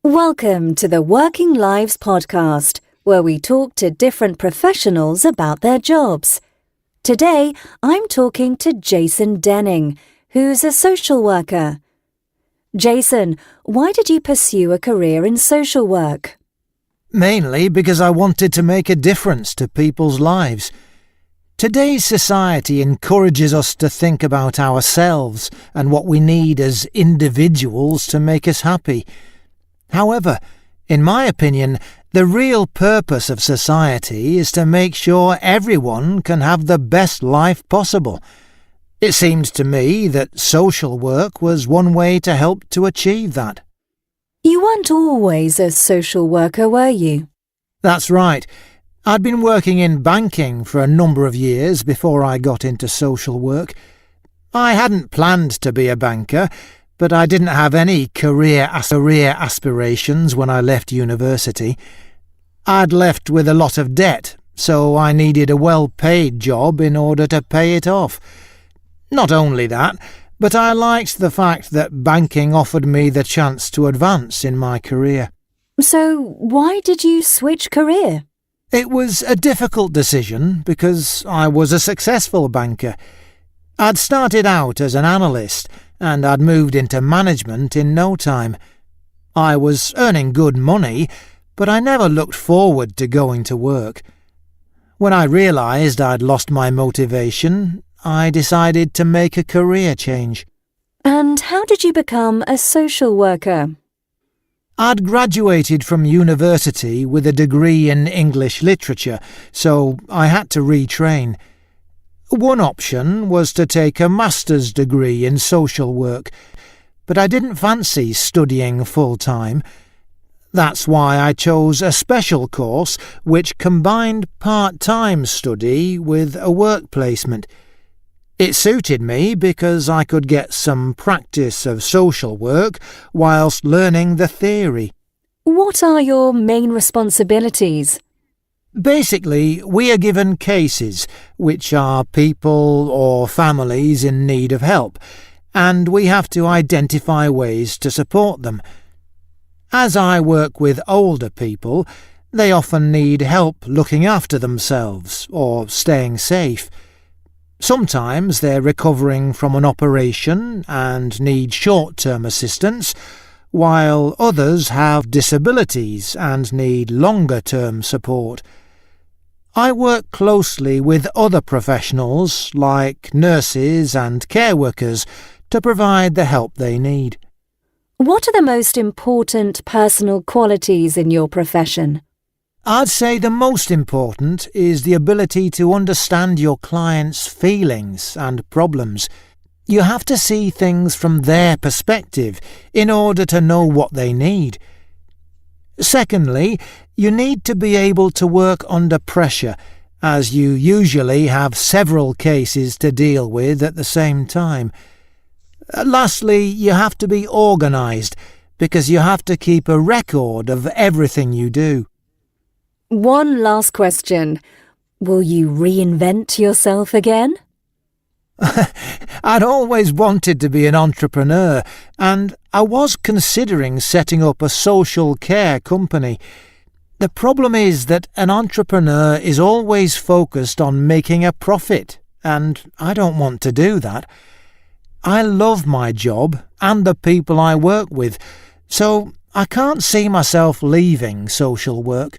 Welcome to the Working Lives podcast, where we talk to different professionals about their jobs. Today, I'm talking to Jason Denning, who's a social worker. Jason, why did you pursue a career in social work? Mainly because I wanted to make a difference to people's lives. Today's society encourages us to think about ourselves and what we need as individuals to make us happy. However, in my opinion, the real purpose of society is to make sure everyone can have the best life possible. It seemed to me that social work was one way to help to achieve that. You weren't always a social worker, were you? That's right. I'd been working in banking for a number of years before I got into social work. I hadn't planned to be a banker, but I didn't have any career aspirations when I left university. I'd left with a lot of debt, so I needed a well-paid job in order to pay it off. Not only that, but I liked the fact that banking offered me the chance to advance in my career. So, why did you switch career? It was a difficult decision because I was a successful banker. I'd started out as an analyst, and I'd moved into management in no time. I was earning good money, but I never looked forward to going to work. When I realised I'd lost my motivation, I decided to make a career change. And how did you become a social worker? I'd graduated from university with a degree in English literature, so I had to retrain. One option was to take a master's degree in social work, but I didn't fancy studying full-time. That's why I chose a special course which combined part-time study with a work placement. It suited me because I could get some practice of social work whilst learning the theory. What are your main responsibilities? Basically, we are given cases, which are people or families in need of help, and we have to identify ways to support them. As I work with older people, they often need help looking after themselves or staying safe. Sometimes they're recovering from an operation and need short-term assistance, while others have disabilities and need longer-term support. I work closely with other professionals like nurses and care workers to provide the help they need. What are the most important personal qualities in your profession? I'd say the most important is the ability to understand your client's feelings and problems. You have to see things from their perspective in order to know what they need. Secondly, you need to be able to work under pressure, as you usually have several cases to deal with at the same time. Lastly, you have to be organised, because you have to keep a record of everything you do. One last question. Will you reinvent yourself again? I'd always wanted to be an entrepreneur, and I was considering setting up a social care company. The problem is that an entrepreneur is always focused on making a profit, and I don't want to do that. I love my job and the people I work with, so I can't see myself leaving social work.